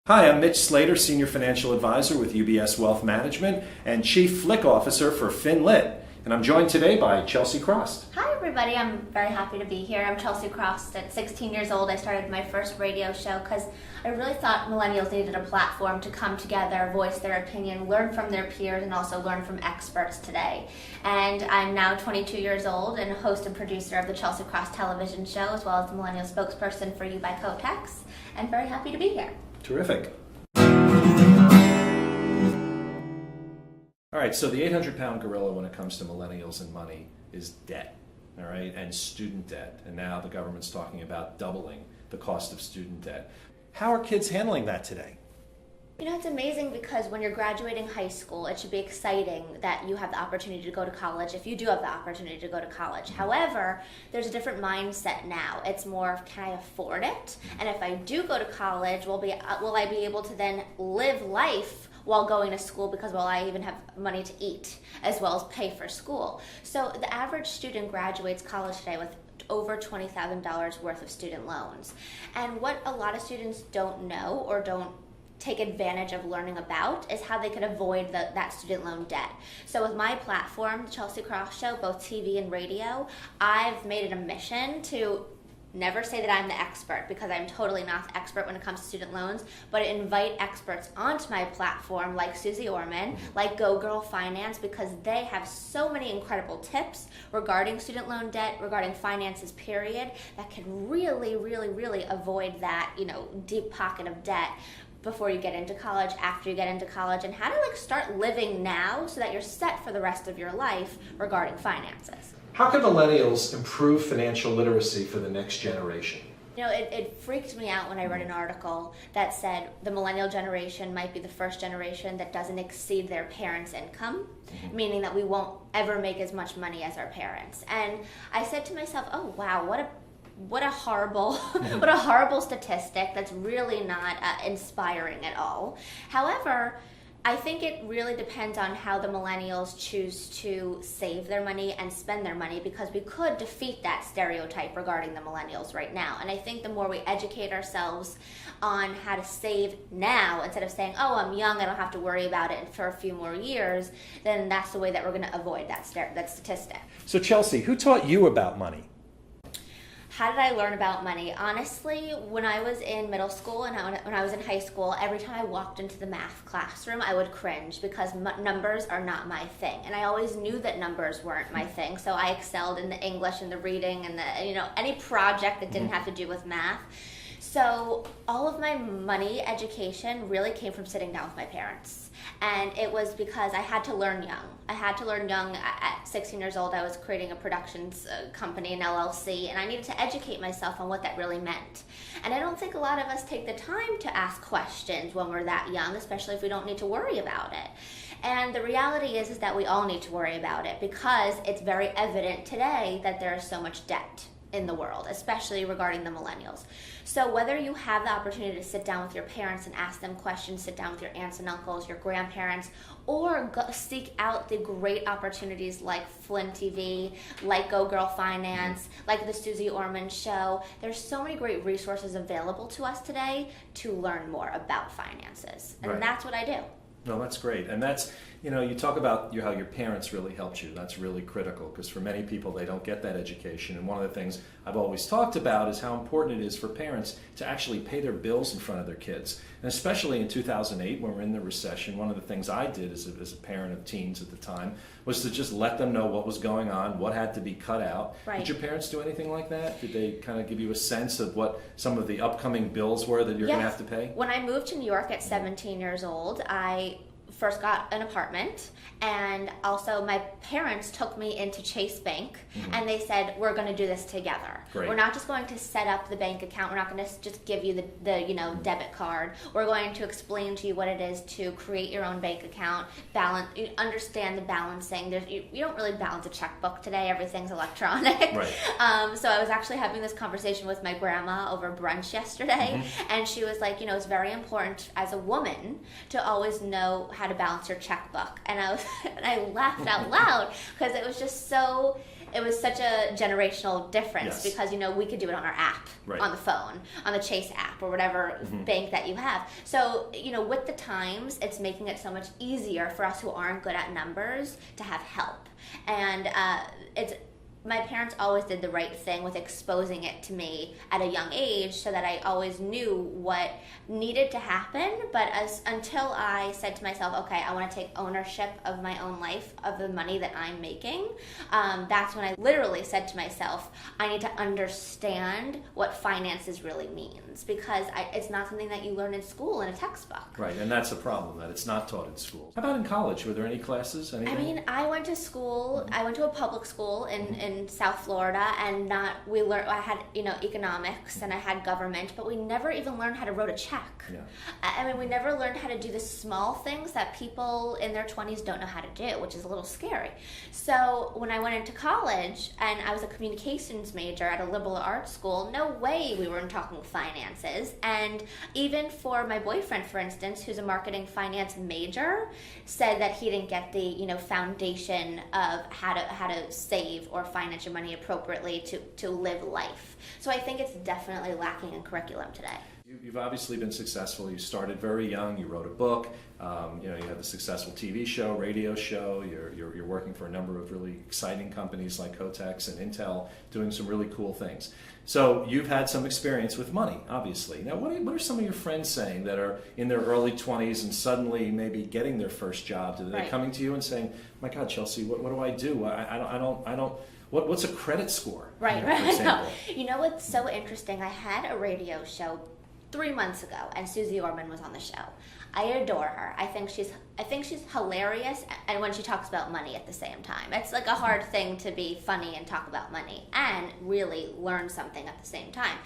Hi, I'm Mitch Slater, Senior Financial Advisor with UBS Wealth Management and Chief Flick Officer for FinLit. And I'm joined today by Chelsea Cross. Hi everybody, I'm very happy to be here. I'm Chelsea Cross. At 16 years old, I started my first radio show because I really thought millennials needed a platform to come together, voice their opinion, learn from their peers, and also learn from experts today. And I'm now 22 years old and host and producer of the Chelsea Cross television show, as well as the millennial spokesperson for You by Kotex, and very happy to be here. Terrific. All right, so the 800-pound gorilla when it comes to millennials and money is debt, all right, and student debt. And now the government's talking about doubling the cost of student debt. How are kids handling that today? You know, it's amazing because when you're graduating high school, it should be exciting that you have the opportunity to go to college if you do have the opportunity to go to college. However, there's a different mindset now. It's more of, can I afford it? And if I do go to college, will I be able to then live life while going to school, because will I even have money to eat as well as pay for school? So the average student graduates college today with over $20,000 worth of student loans. And what a lot of students don't know or don't take advantage of learning about is how they could avoid that student loan debt. So with my platform, the Chelsea Cross Show, both TV and radio, I've made it a mission to never say that I'm the expert, because I'm totally not the expert when it comes to student loans, but invite experts onto my platform like Susie Orman, like Go Girl Finance, because they have so many incredible tips regarding student loan debt, regarding finances period, that can really, really, really avoid that, deep pocket of debt before you get into college, after you get into college, and how to start living now so that you're set for the rest of your life regarding finances. How can millennials improve financial literacy for the next generation? It freaked me out when I read an article that said the millennial generation might be the first generation that doesn't exceed their parents' income, meaning that we won't ever make as much money as our parents. And I said to myself, oh wow, what a horrible what a horrible statistic. That's really not inspiring at all. However, I think it really depends on how the millennials choose to save their money and spend their money, because we could defeat that stereotype regarding the millennials right now. And I think the more we educate ourselves on how to save now, instead of saying, oh, I'm young, I don't have to worry about it for a few more years, then that's the way that we're going to avoid that statistic. So Chelsea, who taught you about money? How did I learn about money? Honestly, when I was in middle school and when I was in high school, every time I walked into the math classroom, I would cringe because numbers are not my thing. And I always knew that numbers weren't my thing, so I excelled in the English and the reading and any project that didn't have to do with math. So all of my money education really came from sitting down with my parents. And it was because I had to learn young. I had to learn young. At 16 years old, I was creating a productions company, an LLC, and I needed to educate myself on what that really meant. And I don't think a lot of us take the time to ask questions when we're that young, especially if we don't need to worry about it. And the reality is that we all need to worry about it, because it's very evident today that there is so much debt in the world, especially regarding the millennials. So whether you have the opportunity to sit down with your parents and ask them questions, sit down with your aunts and uncles, your grandparents, or seek out the great opportunities like Flynn TV, like Go Girl Finance, like the Susie Orman Show. There's so many great resources available to us today to learn more about finances. And That's what I do. No, that's great. And that's, you talk about how your parents really helped you. That's really critical, because for many people, they don't get that education. And one of the things I've always talked about is how important it is for parents to actually pay their bills in front of their kids. And especially in 2008, when we're in the recession, one of the things I did as a parent of teens at the time was to just let them know what was going on, what had to be cut out. Right. Did your parents do anything like that? Did they kind of give you a sense of what some of the upcoming bills were that you're going to have to pay? When I moved to New York at 17 years old, I first got an apartment, and also my parents took me into Chase Bank, and they said, we're going to do this together. Great. We're not just going to set up the bank account. We're not going to just give you the debit card. We're going to explain to you what it is to create your own bank account, understand the balancing. You don't really balance a checkbook today. Everything's electronic. Right. So I was actually having this conversation with my grandma over brunch yesterday, and she was like, it's very important as a woman to always know how to balance your checkbook. And I laughed out loud, because it was just so it was such a generational difference Yes. because, we could do it on our app, Right. on the phone, on the Chase app or whatever bank that you have. So, with the times, it's making it so much easier for us who aren't good at numbers to have help. And my parents always did the right thing with exposing it to me at a young age so that I always knew what needed to happen. But until I said to myself, okay, I want to take ownership of my own life, of the money that I'm making, that's when I literally said to myself, I need to understand what finances really means, because it's not something that you learn in school in a textbook. Right, and that's a problem, that it's not taught in schools. How about in college? Were there any classes? Anything? I mean, I went to school. I went to a public school in South Florida, and we learned. I had economics and I had government, but we never even learned how to write a check. Yeah. I mean, we never learned how to do the small things that people in their 20s don't know how to do, which is a little scary. So when I went into college and I was a communications major at a liberal arts school, no way we weren't talking finances. And even for my boyfriend, for instance, who's a marketing finance major, said that he didn't get the foundation of how to save or finance your money appropriately to live life. So I think it's definitely lacking in curriculum today. You've obviously been successful. You started very young. You wrote a book. You have a successful TV show, radio show. You're working for a number of really exciting companies like Kotex and Intel, doing some really cool things. So you've had some experience with money, obviously. Now, what are some of your friends saying that are in their early 20s and suddenly maybe getting their first job? Are they Right. coming to you and saying, "My God, Chelsea, what do I do? I don't. What's a credit score?" Right, For right. example. What's so interesting? I had a radio show 3 months ago, and Susie Orman was on the show. I adore her. I think she's hilarious, and when she talks about money at the same time, it's like a hard thing to be funny and talk about money and really learn something at the same time.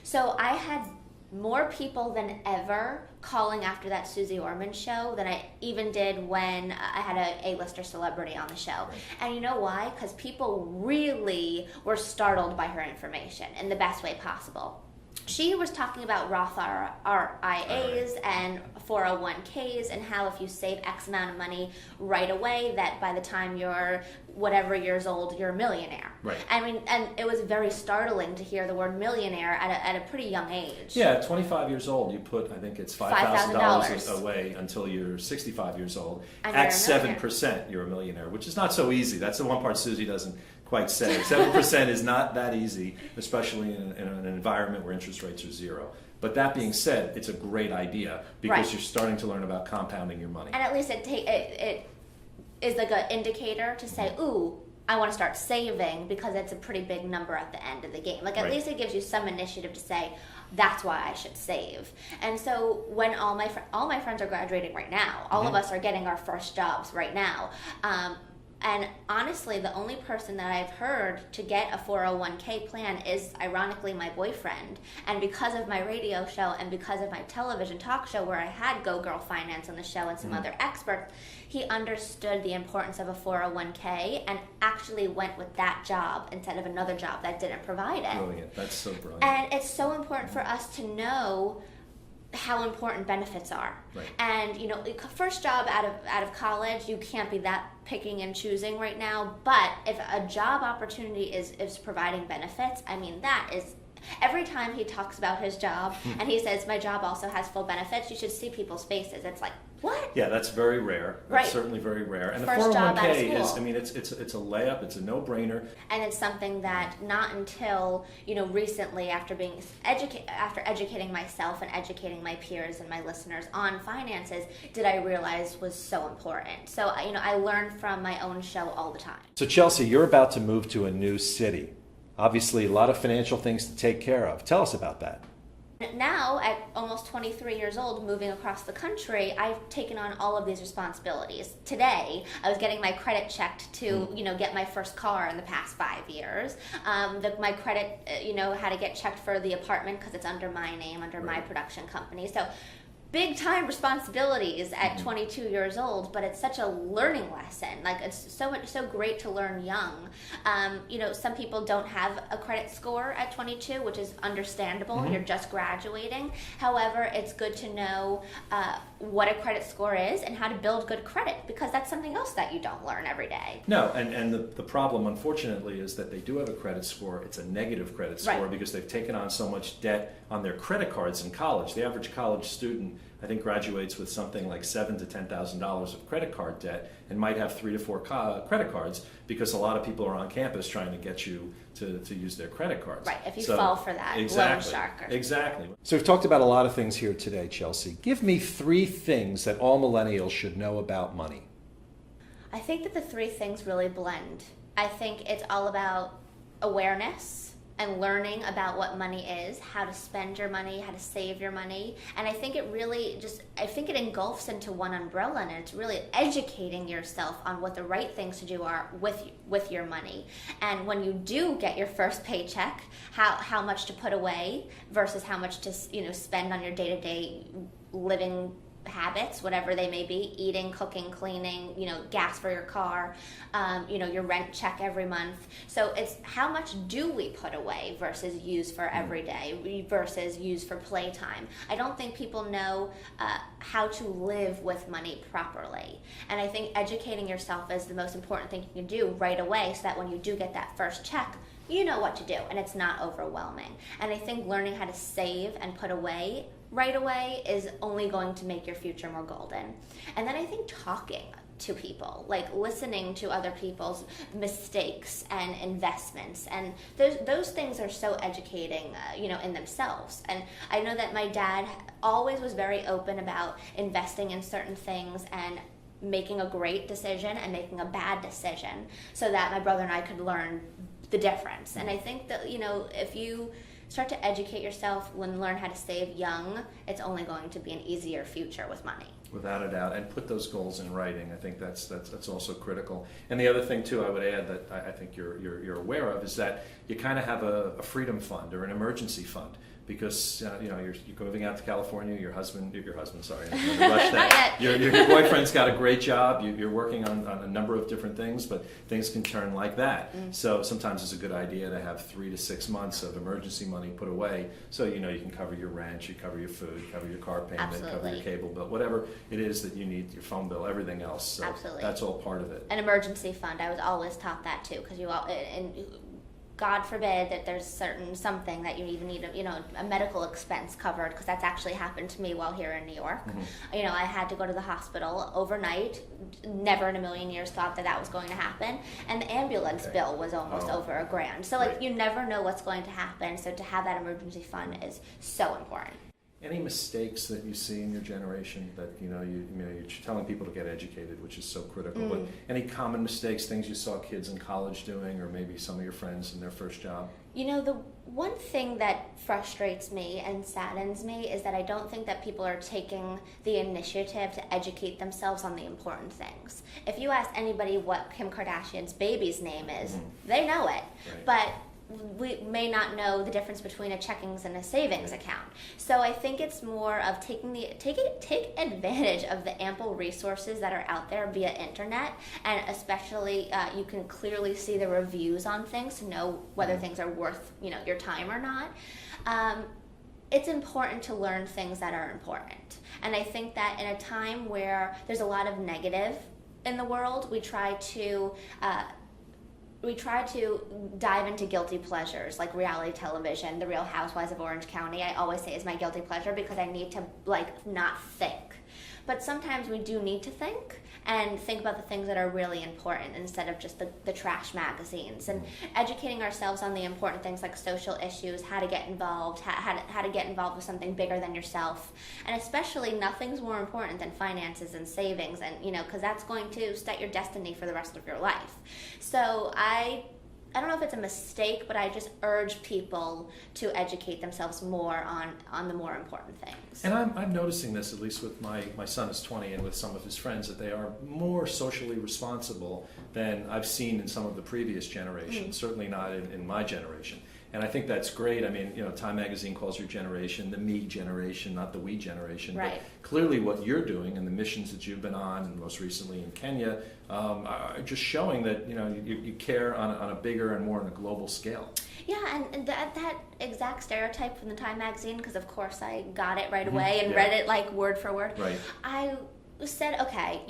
So I had more people than ever calling after that Susie Orman show than I even did when I had a A-lister celebrity on the show. Right. And you know why? Because people really were startled by her information in the best way possible. She was talking about Roth RIAs and 401ks and how if you save X amount of money right away, that by the time you're whatever years old, you're a millionaire. Right. I mean, and it was very startling to hear the word millionaire at a pretty young age. Yeah, at 25 years old, you put, I think it's $5,000 away until you're 65 years old. And At you're a millionaire. 7%, you're a millionaire, which is not so easy. That's the one part Susie doesn't quite say. 7% is not that easy, especially in an environment where interest rates are zero. But that being said, it's a great idea because Right. you're starting to learn about compounding your money. And at least it is like an indicator to say, ooh, I want to start saving, because it's a pretty big number at the end of the game. Like, at Right. least it gives you some initiative to say, that's why I should save. And so when all my friends are graduating right now, all of us are getting our first jobs right now. And honestly, the only person that I've heard to get a 401k plan is, ironically, my boyfriend. And because of my radio show and because of my television talk show where I had Go Girl Finance on the show and some other experts, he understood the importance of a 401k and actually went with that job instead of another job that didn't provide it. Brilliant. That's so brilliant. And it's so important for us to know how important benefits are. Right. And first job out of college, you can't be that picking and choosing right now, but if a job opportunity is providing benefits, I mean, that is, every time he talks about his job and he says my job also has full benefits, you should see people's faces. It's like, what? Yeah, that's very rare. That's Right. certainly very rare. And First the job out of 401k is, school. I mean, it's a layup. It's a no-brainer. And it's something that not until recently, after educating myself and educating my peers and my listeners on finances, did I realize was so important. So I learn from my own show all the time. So Chelsea, you're about to move to a new city. Obviously, a lot of financial things to take care of. Tell us about that. Now, at almost 23 years old, moving across the country, I've taken on all of these responsibilities. Today, I was getting my credit checked to, get my first car in the past 5 years. My credit, had to get checked for the apartment because it's under my name, under my production company. So big time responsibilities at 22 years old, but it's such a learning lesson. Like, it's so great to learn young. Some people don't have a credit score at 22, which is understandable. You're just graduating. However, it's good to know what a credit score is and how to build good credit, because that's something else that you don't learn every day. No, and the problem, unfortunately, is that they do have a credit score. It's a negative credit score because they've taken on so much debt on their credit cards in college. The average college student, I think, graduates with something like $7,000 to $10,000 of credit card debt and might have 3 to 4 credit cards, because a lot of people are on campus trying to get you to use their credit cards. Right, if you fall for that loan shark. Exactly. So we've talked about a lot of things here today, Chelsea. Give me 3 things that all millennials should know about money. I think that the 3 things really blend. I think it's all about awareness and learning about what money is, how to spend your money, how to save your money. And I think it really it engulfs into one umbrella, and it's really educating yourself on what the right things to do are with your money. And when you do get your first paycheck, how much to put away versus how much to spend on your day-to-day living habits, whatever they may be, eating, cooking, cleaning, gas for your car, your rent check every month. So it's how much do we put away versus use for every day versus use for playtime. I don't think people know how to live with money properly. And I think educating yourself is the most important thing you can do right away, so that when you do get that first check, you know what to do and it's not overwhelming. And I think learning how to save and put away right away is only going to make your future more golden. And then I think talking to people, like listening to other people's mistakes and investments, and those things are so educating, in themselves. And I know that my dad always was very open about investing in certain things and making a great decision and making a bad decision, so that my brother and I could learn the difference. And I think that, if you start to educate yourself and learn how to save young, it's only going to be an easier future with money. Without a doubt, and put those goals in writing. I think that's also critical. And the other thing too, I would add that I think you're aware of, is that you kind of have a freedom fund or an emergency fund, because you're moving out to California. Your husband, sorry, I'm going to rush that. Your boyfriend's got a great job. You're working on a number of different things, but things can turn like that. So sometimes it's a good idea to have 3 to 6 months of emergency money put away, so you can cover your rent, you cover your food, cover your car payment, Absolutely. cover your cable bill, whatever it is that you need, your phone bill, everything else. So Absolutely. That's all part of it. An emergency fund, I was always taught that too, because God forbid that there's something that you even need a medical expense covered, because that's actually happened to me while here in New York. I had to go to the hospital overnight. Never in a million years thought that was going to happen, and the ambulance bill was almost over $1,000. So you never know what's going to happen. So to have that emergency fund is so important. Any mistakes that you see in your generation that you're telling people to get educated, which is so critical? But any common mistakes, things you saw kids in college doing, or maybe some of your friends in their first job? The one thing that frustrates me and saddens me is that I don't think that people are taking the initiative to educate themselves on the important things. If you ask anybody what Kim Kardashian's baby's name is, they know it. Right. But we may not know the difference between a checkings and a savings account. So I think it's more of take advantage of the ample resources that are out there via internet, and especially you can clearly see the reviews on things to know whether things are worth your time or not. It's important to learn things that are important, and I think that in a time where there's a lot of negative in the world, we try to dive into guilty pleasures like reality television. The Real Housewives of Orange County, I always say, is my guilty pleasure, because I need to not think. But sometimes we do need to think about the things that are really important instead of just the trash magazines, and educating ourselves on the important things like social issues, how to get involved, how to get involved with something bigger than yourself. And especially, nothing's more important than finances and savings, and because that's going to set your destiny for the rest of your life. So I don't know if it's a mistake, but I just urge people to educate themselves more on the more important things. And I'm noticing this, at least with my son is 20, and with some of his friends, that they are more socially responsible than I've seen in some of the previous generations, certainly not in my generation. And I think that's great. I mean, Time Magazine calls your generation the me generation, not the we generation. Right. But clearly what you're doing and the missions that you've been on, and most recently in Kenya, are just showing that, you care on a bigger and more on a global scale. Yeah, and that exact stereotype from the Time Magazine, because of course I got it right Mm-hmm. away and Yeah. read it like word for word. Right. I said, okay,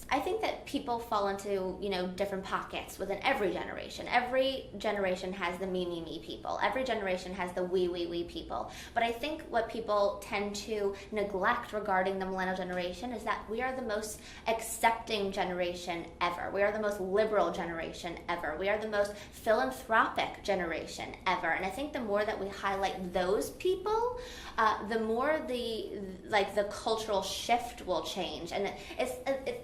I think that people fall into, different pockets within every generation. Every generation has the me people. Every generation has the we people. But I think what people tend to neglect regarding the millennial generation is that we are the most accepting generation ever. We are the most liberal generation ever. We are the most philanthropic generation ever. And I think the more that we highlight those people, the more the cultural shift will change. And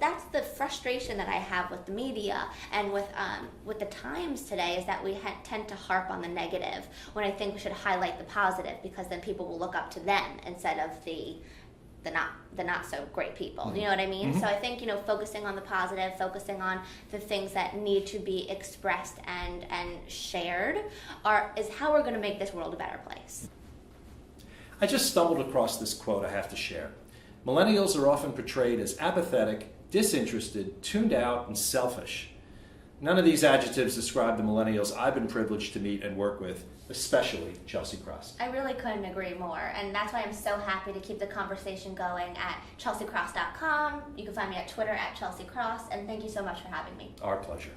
that's the frustration that I have with the media and with the times today, is that we tend to harp on the negative when I think we should highlight the positive, because then people will look up to them instead of the not so great people. Mm-hmm. You know what I mean? Mm-hmm. So I think, focusing on the positive, focusing on the things that need to be expressed and shared is how we're going to make this world a better place. I just stumbled across this quote I have to share. Millennials are often portrayed as apathetic, disinterested, tuned out, and selfish. None of these adjectives describe the millennials I've been privileged to meet and work with, especially Chelsea Cross. I really couldn't agree more, and that's why I'm so happy to keep the conversation going at chelseacross.com. You can find me at Twitter at Chelsea Cross, and thank you so much for having me. Our pleasure.